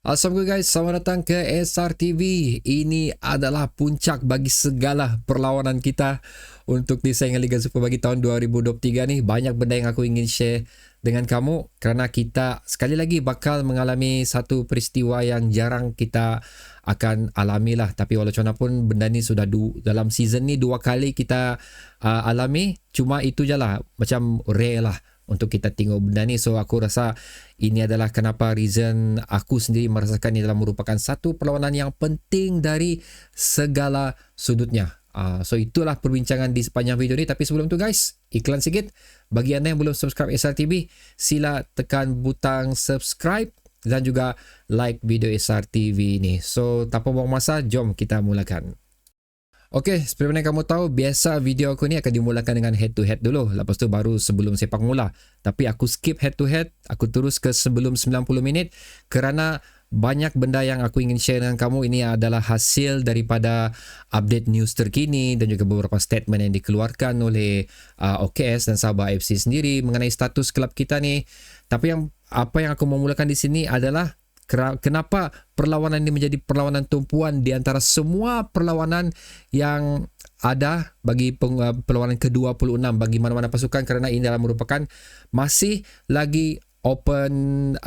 Assalamualaikum guys, selamat datang ke SRTV. Ini adalah puncak bagi segala perlawanan kita untuk di saingan Liga Super bagi tahun 2023 ni. Banyak benda yang aku ingin share dengan kamu kerana kita sekali lagi bakal mengalami satu peristiwa yang jarang kita akan alami lah. Tapi walaupun pun benda ni sudah dalam season ni 2 kali kita alami. Cuma itu je lah, macam rare lah untuk kita tengok benda ni. So aku rasa ini adalah kenapa reason aku sendiri merasakan ini adalah merupakan satu perlawanan yang penting dari segala sudutnya. So itulah perbincangan di sepanjang video ni. Tapi sebelum tu guys, iklan sikit. Bagi anda yang belum subscribe SRTV, sila tekan butang subscribe dan juga like video SRTV ni. So tanpa buang masa, jom kita mulakan. Okey, seperti mana kamu tahu, biasa video aku ni akan dimulakan dengan head to head dulu. Lepas tu baru sebelum sepak mula. Tapi aku skip head to head, aku terus ke sebelum 90 minit kerana banyak benda yang aku ingin share dengan kamu. Ini adalah hasil daripada update news terkini dan juga beberapa statement yang dikeluarkan oleh OKS dan Sabah FC sendiri mengenai status kelab kita ni. Tapi apa yang aku memulakan di sini adalah kenapa perlawanan ini menjadi perlawanan tumpuan di antara semua perlawanan yang ada bagi perlawanan ke-26 bagi mana-mana pasukan, kerana ini adalah merupakan masih lagi open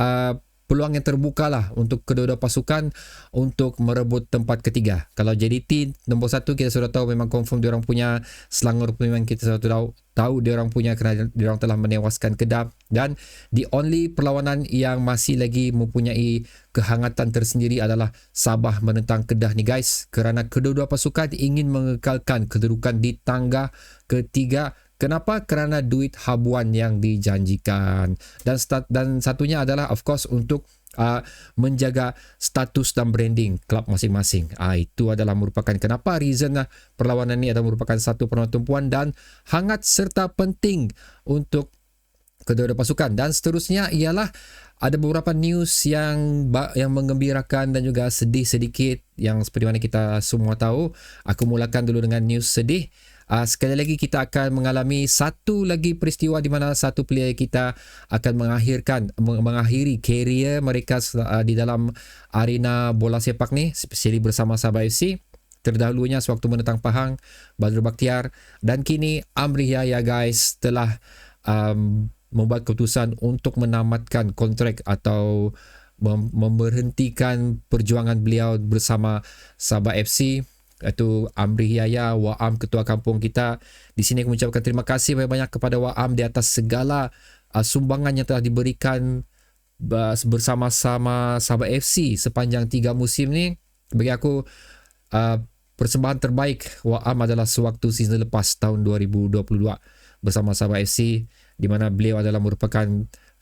peluang yang terbuka lah untuk kedua-dua pasukan untuk merebut tempat ketiga. Kalau JDT nombor 1 kita sudah tahu memang confirm diorang punya. Selangor pun memang kita sudah tahu diorang punya kerana diorang telah menewaskan Kedah. Dan the only perlawanan yang masih lagi mempunyai kehangatan tersendiri adalah Sabah menentang Kedah ni guys, kerana kedua-dua pasukan ingin mengekalkan kedudukan di tangga ketiga. Kenapa? Kerana duit habuan yang dijanjikan. Dan satunya adalah of course untuk menjaga status dan branding klub masing-masing. Itu adalah merupakan kenapa reason perlawanan ini adalah merupakan satu perlawanan tumpuan dan hangat serta penting untuk kedua-dua pasukan. Dan seterusnya ialah ada beberapa news yang menggembirakan dan juga sedih sedikit yang seperti mana kita semua tahu. Aku mulakan dulu dengan news sedih. Sekali lagi kita akan mengalami satu lagi peristiwa di mana satu player kita akan mengakhiri karier mereka di dalam arena bola sepak ni, spesiali bersama Sabah FC. Terdahulunya sewaktu menentang Pahang, Badrul Bakhtiar, dan kini Amri Yahya guys telah membuat keputusan untuk menamatkan kontrak atau memberhentikan perjuangan beliau bersama Sabah FC. Iaitu Amri Yahya, Wa'am, ketua kampung kita. Di sini aku mengucapkan terima kasih banyak-banyak kepada Wa'am di atas segala sumbangan yang telah diberikan bersama-sama Sabah FC sepanjang 3 musim ni. Bagi aku, persembahan terbaik Wa'am adalah sewaktu season lepas tahun 2022 bersama Sabah FC, di mana beliau adalah merupakan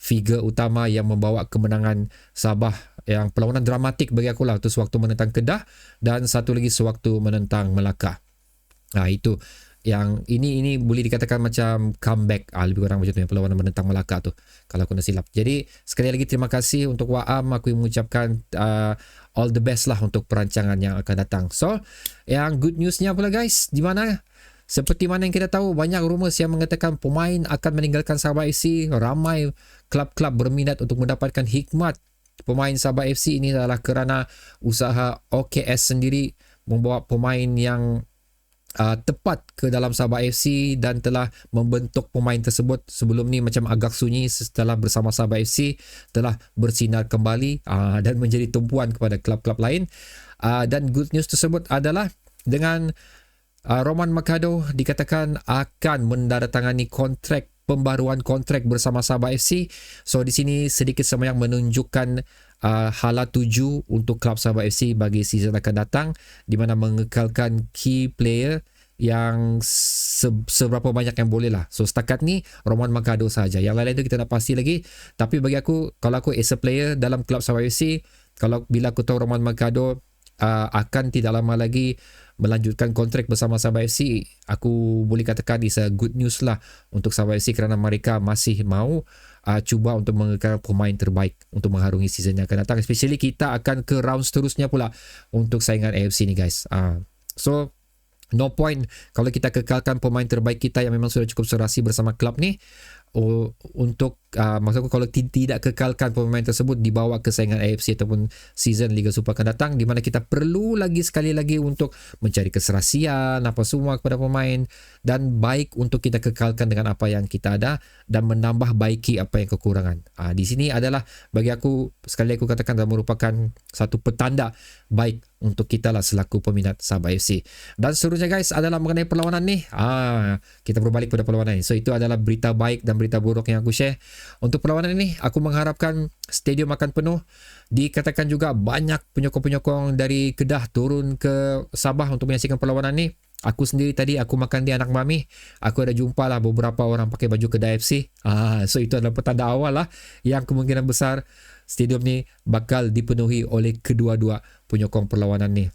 figure utama yang membawa kemenangan Sabah, yang perlawanan dramatik bagi aku lah, tu sewaktu menentang Kedah dan satu lagi sewaktu menentang Melaka. Itu yang ini boleh dikatakan macam comeback, lebih kurang macam tu, yang perlawanan menentang Melaka tu kalau aku nak silap. Jadi sekali lagi terima kasih untuk Wa'am. Aku mengucapkan all the best lah untuk perancangan yang akan datang. So yang good newsnya pula guys, di mana seperti mana yang kita tahu, banyak rumours yang mengatakan pemain akan meninggalkan Sabah FC. Ramai klub-klub berminat untuk mendapatkan hikmat pemain Sabah FC. Ini adalah kerana usaha OKS sendiri membawa pemain yang tepat ke dalam Sabah FC dan telah membentuk pemain tersebut. Sebelum ni macam agak sunyi, setelah bersama Sabah FC telah bersinar kembali dan menjadi tumpuan kepada klub-klub lain. Dan good news tersebut adalah dengan Roman Mercado dikatakan akan menandatangani pembaruan kontrak bersama Sabah FC. So di sini sedikit sebanyak menunjukkan hala tuju untuk klub Sabah FC bagi season akan datang, di mana mengekalkan key player yang seberapa banyak yang boleh lah. So setakat ni Roman Mercado saja. Yang lain-lain tu kita nak pasti lagi. Tapi bagi aku, kalau aku as a player dalam klub Sabah FC, bila aku tahu Roman Mercado akan tidak lama lagi melanjutkan kontrak bersama Sabah FC, aku boleh katakan is a good news lah untuk Sabah FC, kerana mereka masih mau cuba untuk mengekalkan pemain terbaik untuk mengharungi season yang akan datang. Especially kita akan ke round seterusnya pula untuk saingan AFC ni guys. So no point kalau kita kekalkan pemain terbaik kita yang memang sudah cukup serasi bersama klub ni untuk maksudku kalau tidak kekalkan pemain tersebut dibawa ke saingan AFC ataupun season Liga Super akan datang, di mana kita perlu lagi sekali lagi untuk mencari keserasian apa semua kepada pemain, dan baik untuk kita kekalkan dengan apa yang kita ada dan menambah baiki apa yang kekurangan. Di sini adalah bagi aku, sekali aku katakan, adalah merupakan satu petanda baik untuk kita lah selaku peminat Sabah FC. Dan seterusnya guys adalah mengenai perlawanan ni. Kita berbalik pada perlawanan ni. So itu adalah berita baik dan berita buruk yang aku share. Untuk perlawanan ini, aku mengharapkan stadium akan penuh. Dikatakan juga banyak penyokong-penyokong dari Kedah turun ke Sabah untuk menyaksikan perlawanan ni. Aku sendiri tadi, aku makan di Anak Mami, aku ada jumpa lah beberapa orang pakai baju Kedah FC. So itu adalah petanda awal lah yang kemungkinan besar stadium ni bakal dipenuhi oleh kedua-dua penyokong perlawanan ni.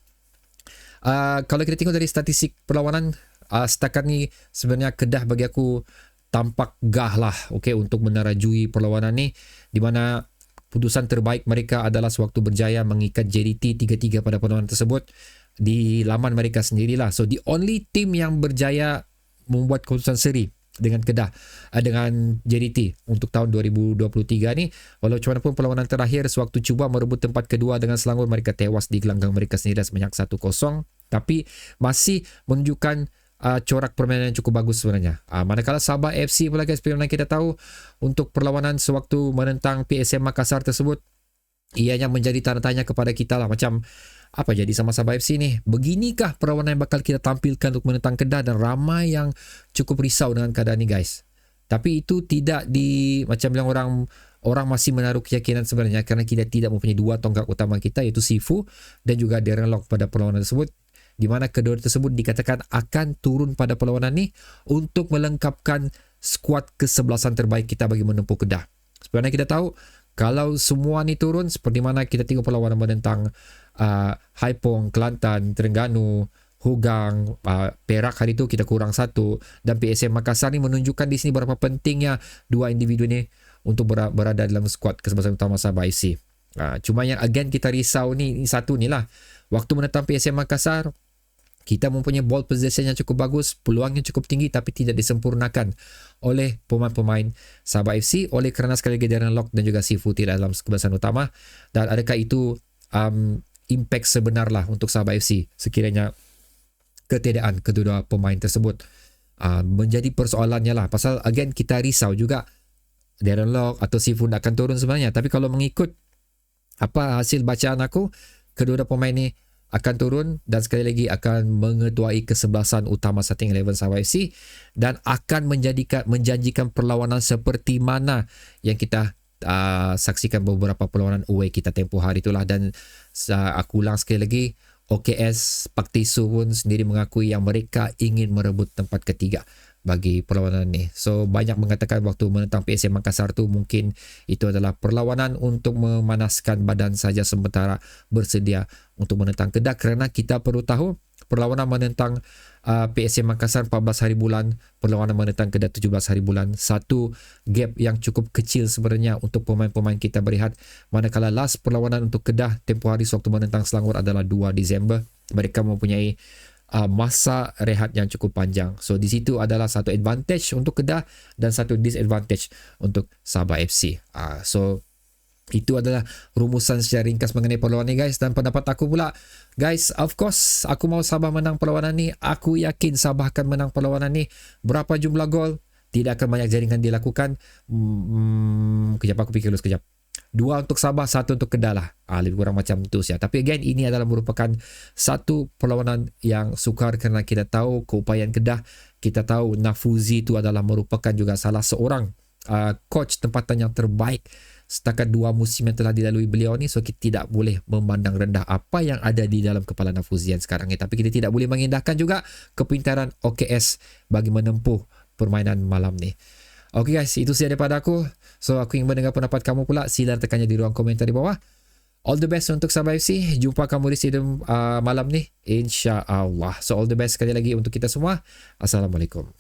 Kalau kita tengok dari statistik perlawanan, setakat ni sebenarnya Kedah bagi aku tampak gah lah, okay, untuk menerajui perlawanan ni, di mana putusan terbaik mereka adalah sewaktu berjaya mengikat JDT 3-3 pada perlawanan tersebut di laman mereka sendirilah. So the only team yang berjaya membuat keputusan seri dengan Kedah, dengan JDT untuk tahun 2023 ni, walau macam mana pun perlawanan terakhir sewaktu cuba merebut tempat kedua dengan Selangor, mereka tewas di gelanggang mereka sendiri sebanyak 1-0, tapi masih menunjukkan corak permainan yang cukup bagus sebenarnya. Manakala Sabah FC pula guys, seperti kita tahu, untuk perlawanan sewaktu menentang PSM Makassar tersebut, ianya menjadi tanda tanya kepada kita lah, macam apa jadi sama Sabah FC ni? Beginikah perlawanan yang bakal kita tampilkan untuk menentang Kedah? Dan ramai yang cukup risau dengan keadaan ni guys. Tapi itu tidak macam yang orang masih menaruh keyakinan sebenarnya, kerana kita tidak mempunyai dua tonggak utama kita, iaitu Sifu dan juga Darren Lock pada perlawanan tersebut, di mana kedua tersebut dikatakan akan turun pada perlawanan ni untuk melengkapkan skuad kesebelasan terbaik kita bagi menempuh Kedah. Sebenarnya kita tahu kalau semua ni turun, seperti mana kita tengok perlawanan menentang Haipong, Kelantan, Terengganu, Hugang, Perak hari tu kita kurang satu, dan PSM Makassar ni menunjukkan di sini berapa pentingnya dua individu ni untuk berada dalam skuad kesebelasan utama Sabah FC. Cuma yang again kita risau ni satu ni lah, waktu menentang PSM Makassar, kita mempunyai ball possession yang cukup bagus, peluang yang cukup tinggi, tapi tidak disempurnakan oleh pemain-pemain Sabah FC oleh kerana sekali lagi Darren Lock dan juga Sifu tidak dalam kesebelasan utama. Dan adakah itu impact sebenar lah untuk Sabah FC sekiranya ketiadaan kedua pemain tersebut? Menjadi persoalannya lah, pasal again kita risau juga Darren Lock atau Sifu akan turun sebenarnya. Tapi kalau mengikut apa hasil bacaan aku, kedua pemain ni akan turun dan sekali lagi akan mengetuai kesebelasan utama Starting 11 Sabah FC, dan akan menjanjikan perlawanan seperti mana yang kita saksikan beberapa perlawanan away kita tempoh hari itulah. Dan aku ulang sekali lagi, OKS Pak Tisu pun sendiri mengakui yang mereka ingin merebut tempat ketiga bagi perlawanan ni. So banyak mengatakan waktu menentang PSM Makassar tu mungkin itu adalah perlawanan untuk memanaskan badan saja sementara bersedia untuk menentang Kedah, kerana kita perlu tahu perlawanan menentang PSM Makassar 14 hari bulan, perlawanan menentang Kedah 17 hari bulan, satu gap yang cukup kecil sebenarnya untuk pemain-pemain kita berehat. Manakala last perlawanan untuk Kedah tempoh hari sewaktu menentang Selangor adalah 2 Disember, mereka mempunyai masa rehat yang cukup panjang. So di situ adalah satu advantage untuk Kedah dan satu disadvantage untuk Sabah FC. So itu adalah rumusan secara ringkas mengenai perlawanan ni guys. Dan pendapat aku pula guys, of course aku mau Sabah menang perlawanan ni. Aku yakin Sabah akan menang perlawanan ni. Berapa jumlah gol? Tidak akan banyak jaringan dilakukan. Kejap aku fikir dulu sekejap. 2 untuk Sabah, 1 untuk Kedah lah. Lebih kurang macam itu saja. Tapi again, ini adalah merupakan satu perlawanan yang sukar kerana kita tahu keupayaan Kedah. Kita tahu Nafuzi itu adalah merupakan juga salah seorang coach tempatan yang terbaik setakat 2 musim yang telah dilalui beliau ni. So kita tidak boleh memandang rendah apa yang ada di dalam kepala Nafuzian sekarang ni. Tapi kita tidak boleh mengindahkan juga kepintaran OKS bagi menempuh permainan malam ni. Okay guys, itu saja daripada aku. So aku ingin mendengar pendapat kamu pula. Sila tekannya di ruang komentar di bawah. All the best untuk Sabah FC. Jumpa kamu di stadium malam ni, InsyaAllah. So all the best sekali lagi untuk kita semua. Assalamualaikum.